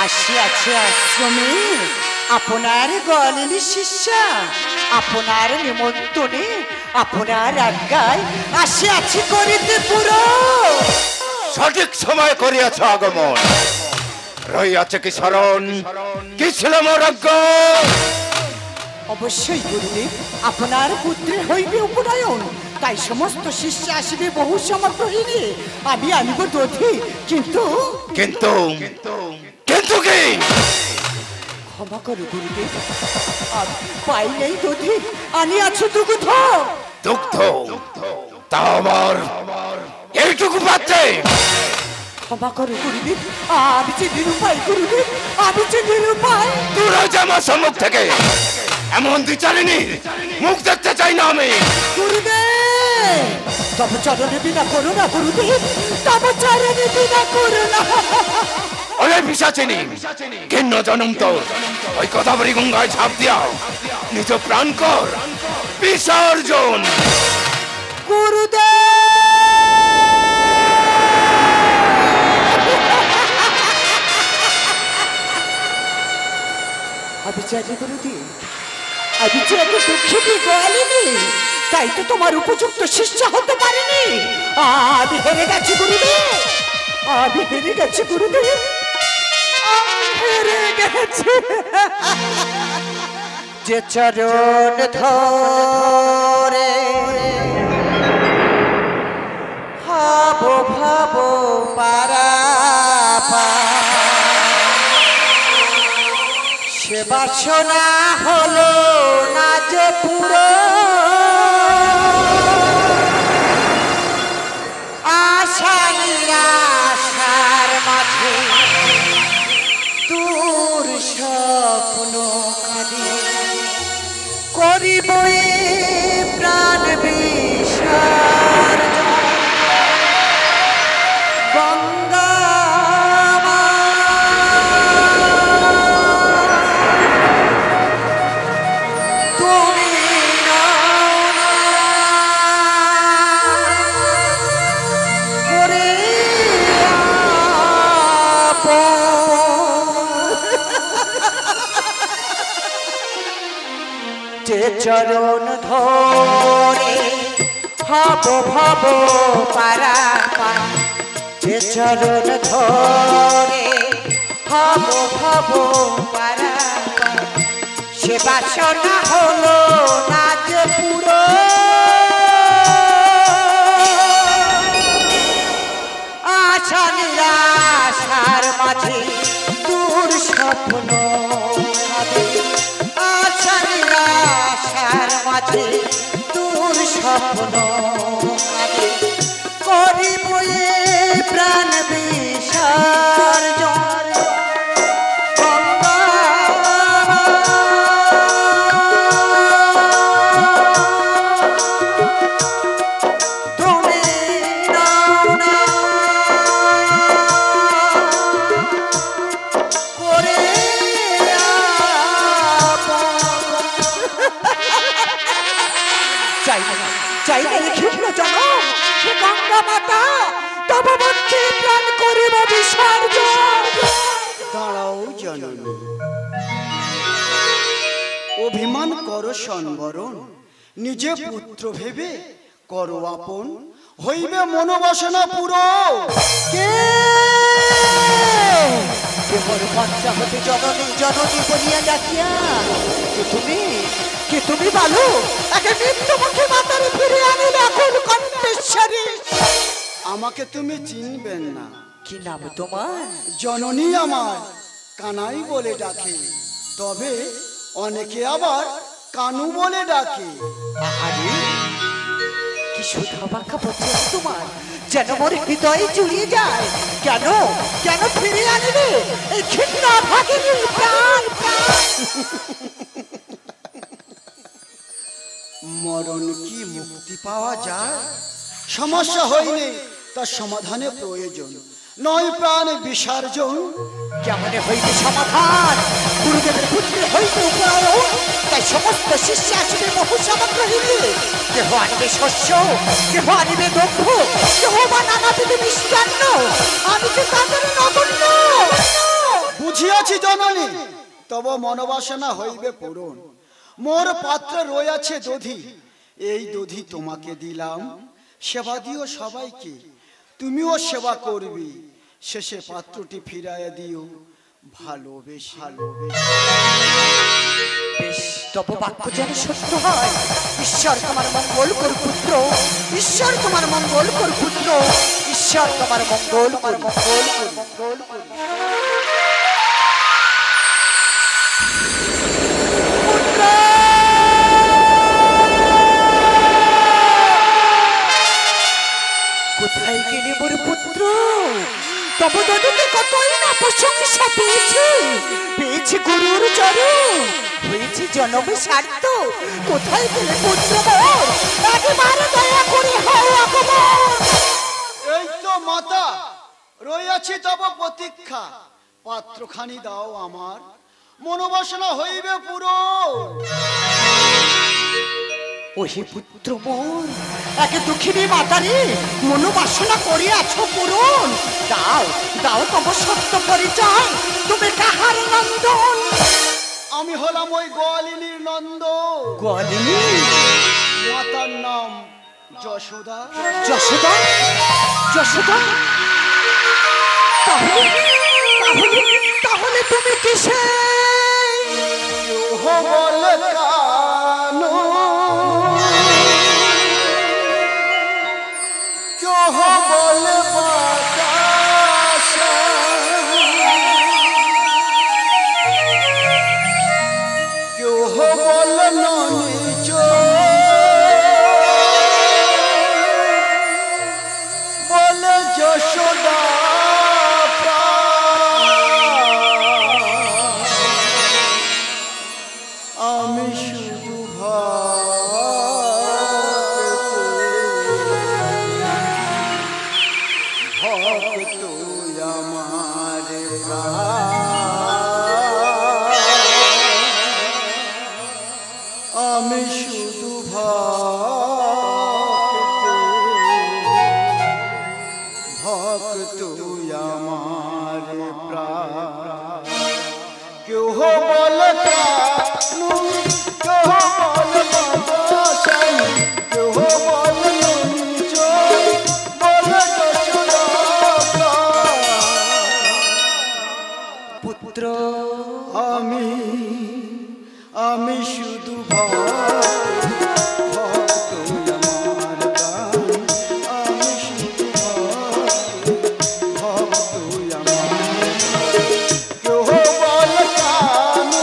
আসিয়াছে আশ্রমে আপনার গলিনী শিষ্যা, আপনার নিমন্ত্রণে আপনার আজ্ঞায় আসিয়াছি করিতে পুরো। সঠিক সময় করিয়াছ আগমন। রইয়াছে কি স্মরণ, কি ছিল মোর আজ্ঞা? অবশ্যই গুরুদেব, আপনার পুত্রের হইবে উপনয়ন, তাই সমস্ত শিষ্য আসিবে বহু সমগ্রহীনী। আমি আনিব দধি, কিন্তু কিন্তু কিন্তু কি? ক্ষমা করো গুরুদেব, আমি পাই নেই দধি, আনিয়াছো দুগ্ধ। দুগ্ধ? তা আমার এইটুকু পাচ্ছে? ক্ষমা করো গুরুদেব, আমি যে নিরুপায় গুরুদেব, আমি যে নিরুপায়। দূর হয়ে যা আমার সম্মুখ থেকে। এমন বিচারিনি মুখ দেখতে চাই না আমি। গুরুদেব, তব চরণে বিনা করো না গুরুদেব, তব চরণে বিনা করো না। ওরে পিশাচিনি, ঘৃণ্য জনম তোর, ওই গোদাবরী গঙ্গায় ঝাঁপ দিয়া নিজ প্রাণ কর বিসর্জন। গুরুদেব, আমি জানি গুরুদেব, আমি যে এত দুঃখিনী গোয়ালিনী, তাই তো তোমার উপযুক্ত শিষ্য হতে পারিনি। আমি হেরে গেছি গুরুদেব, আমি হেরে গেছি গুরুদেব, আমি হেরে গেছি। যে চরণ ধরে ভাবো ভাবো সে বাসনা হলো না যে পুরো, আশা নিরাশার মাঝে দূর স্বপ্ন কাঁদে, করিব প্রাণ বিসর্জন গঙ্গা। যে চরণ ধরে ভাবো ভাবো পারাপার, যে চরণ ধরে ভাবো ভাবো পারাপার, সে বাসনা হলো না যে পুরো, আশা নিরাশার মাঝে দূর স্বপ্ন কাঁদে, আশা নিরাশার মাঝে দূর স্বপ্ন কাঁদে, করিব প্রাণ বিসর্জন গঙ্গা। তুমি নাও না করে চাই না ক্ষিপ্র জনম, হে গঙ্গা মাতা, তব বক্ষে প্রাণ করিব বিসর্জন। দাঁড়াও জননী, অভিমান করো সংবরণ, নিজে পুত্র ভেবে করো আপন, হইবে মনোবাসনা পুরো। কে মোর বাচ্চা হতে জননী জননী বলিয়া ডাকিয়া, কে তুমি, কে তুমি বালু, একে মৃত্যুমুখী মাতারে ফিরে আনিলে এখন কণ্ঠেশ্বরী। আমাকে তুমি চিনবেন না। কি নাম তোমার? জননী আমার কানাই বলে ডাকে, তবে অনেকে আবার কানু বলে ডাকে। আহারে, কি সুধা বাঁকা বচন তোমার, যেন মোর হৃদয়ে জুড়িয়ে যায়। কেন কেন ফিরে আনিলে এই ঘৃণা ভাগিনী প্রাণ? মরণ কি মুক্তি পাওয়া যায়? সমস্যা হয়নি, তার সমাধানে প্রয়োজন নয় প্রাণ বিসর্জন। কেমনে হইবে সমাধান? গুরুদেবের পুত্রে হইতে উপনয়ন, তাই সমস্ত শিষ্য আসিবে বহু সমগ্রহীনী। কেহ আনিবে শস্য, কেহ আনিবে দ্রব্য, কেহ বা নানাবিধ মিষ্টান্ন। আমি যে তাদের নগণ্য। বুঝিয়াছি জননী, তব মনোবাসনা হইবে পূরণ। মোর পাত্রে রয়েছে দধি, এই দধি তোমাকে দিলাম। সেবা দিও সবাইকে, তুমিও সেবা করবি। শেষে পাত্রটি ফিরাইয়া দিও ভালোবেসে। বেশ, তব বাক্য যেন সত্য হয়। ঈশ্বর তোমার মঙ্গল কর পুত্র, ঈশ্বর তোমার মঙ্গল কর পুত্র, ঈশ্বর তোমার মঙ্গল কর, মঙ্গল কর, মঙ্গল কর। কোথায় গেলে মোর পুত্র? তব দদুকে কতই না প্রশংসা পেয়েছি, পেয়েছি গুরুর চরণ, হয়েছে জনমে স্বার্থ। কোথায় গেলে পুত্র মোর? একেবারে দয়া করে হও আগমন। এই তো মাতা, রইয়াছি তব প্রতীক্ষা। পাত্রখানি দাও আমার, মনোবাসনা হইবে পূরণ। ওহে পুত্র মোর, একে দুঃখিনী মাতারে মনোবাসনা করিয়াছ পূরণ। দাও দাও তব সত্য পরিচয়, তুমি কাহার নন্দন? আমি হলাম ওই গোয়ালিনীর নন্দ। গোয়ালিনী? মাতার নাম যশোদা। যশোদা? যশোদা? তাহলে তাহলে তাহলে তুমি কিসে? কেহ বলে কানু, কেহ বলে বাতাসা, কেহ বলে ননীচ, বলে যশোদা আমি শুধু ভক্ত আমার আমি শুধু ভক্ত আমার প্রাণ। কেউ বলে কানু, কেউ বলে বাতাসাই, কেউ বলে ননীচ, বলে যশোদা প্রাণ। পুত্র আমি আমি শুধু ভক্ত আমার প্রাণ। আমি শুধু ভক্ত আমার। কেউ বলে কানু,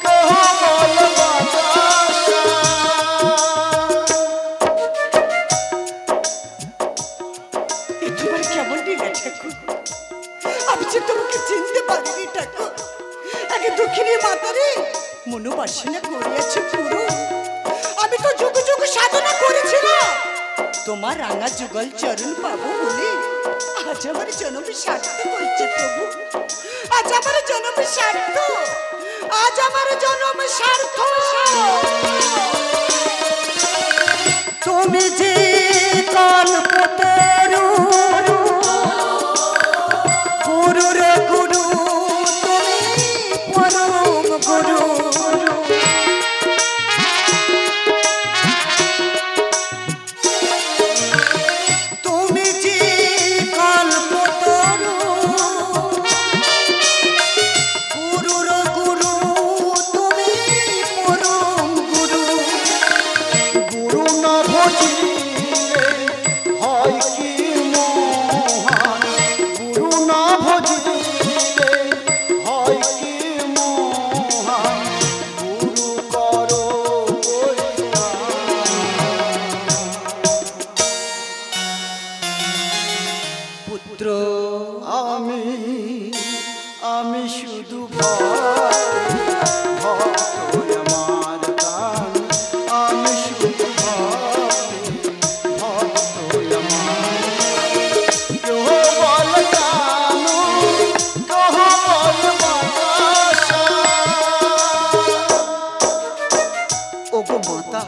কেউ বলে বাতাসা। এ তোমার কেমন দিন ঠাকুর? আমি যে তোমাকে চিনতে পারিনি ঠাকুর। আগে দুঃখিনী মাতারে মনোবাসনা করিয়াছে পুরো। আমি তো যুগ যুগ সাধনা করেছিলাম তোমার রাঙা যুগল চরণ পাবো বলে। আজ আমার জন্মে সার্থক হয়েছে প্রভু, আজ আমার জন্মে সার্থক, আজ আমার জন্মে সার্থক। তুমি যে কল্পতরু, গুরুর গুরু তুমি পরম গুরু। তুমি যে কল্পতরু, গুরুর গুরু তুমি পরম গুরু। গুরু না ভজিলে হয় কি মহান, গুরু না ভজিলে হয় কি মহান। গুরু করো পুত্র আমি আমি শুধু ভক্ত আমার প্রাণ। আমি শুধু ভক্ত আমার। কেহ বলে কানু, কেহ বলে বাতাসা। ওগো মাতা,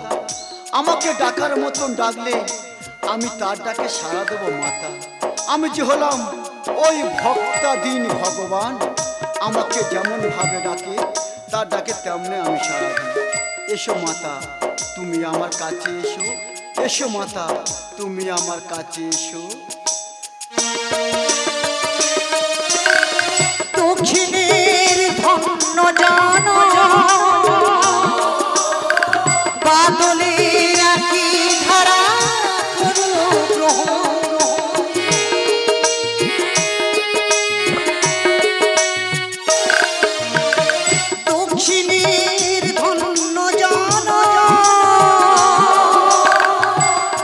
আমাকে ডাকার মতন ডাকলে আমি তার ডাকে সাড়া দেব মাতা। আমি যে হলাম ওই ভক্তাধীন ভগবান, আমাকে যেমন ভাবে ডাকে, তার ডাকে তেমনি আমি সাড়া দিই। এসো মাতা, তুমি আমার কাছে এসো, এসো মাতা, তুমি আমার কাছে এসো। দক্ষিণের ধন্য জানো বাদলের একই ধারা করো গ্রহণ। দক্ষিণের ধন্য জানো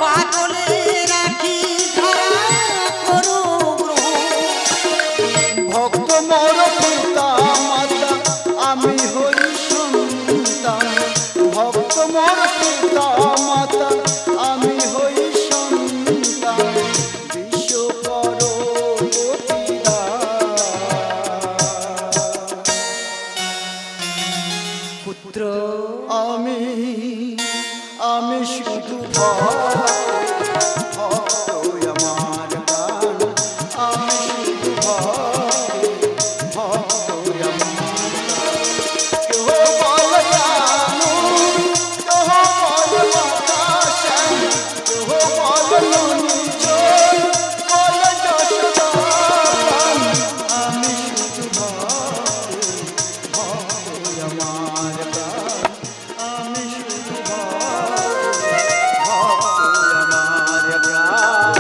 বাদলের একই ধারা করো গ্রহণ। ভক্ত মোর পিতা মাতা আমি হই সন্তান, ভক্ত মোর পিতা মাতা আমি হই সন্তান, বিশ্ব পুত্র আমি আমি শুধু ভক্ত, ভক্ত আমার প্রাণ, আমি শুধু ভক্ত, ভক্ত আমার প্রাণ। কেহ বলে জানু, কেহ বলে বাতাসে, কেহ বলে নিচয়, বলে যশোদা প্রাণ। আমি শুধু ভক্ত, ভক্ত আমার প্রাণ, আমি শুধু ভক্ত, ভক্ত আমার প্রাণ,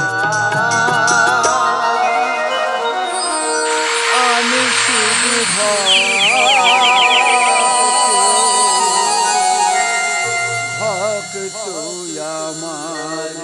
আমি শুধু ভক্ত, ভক্ত আমার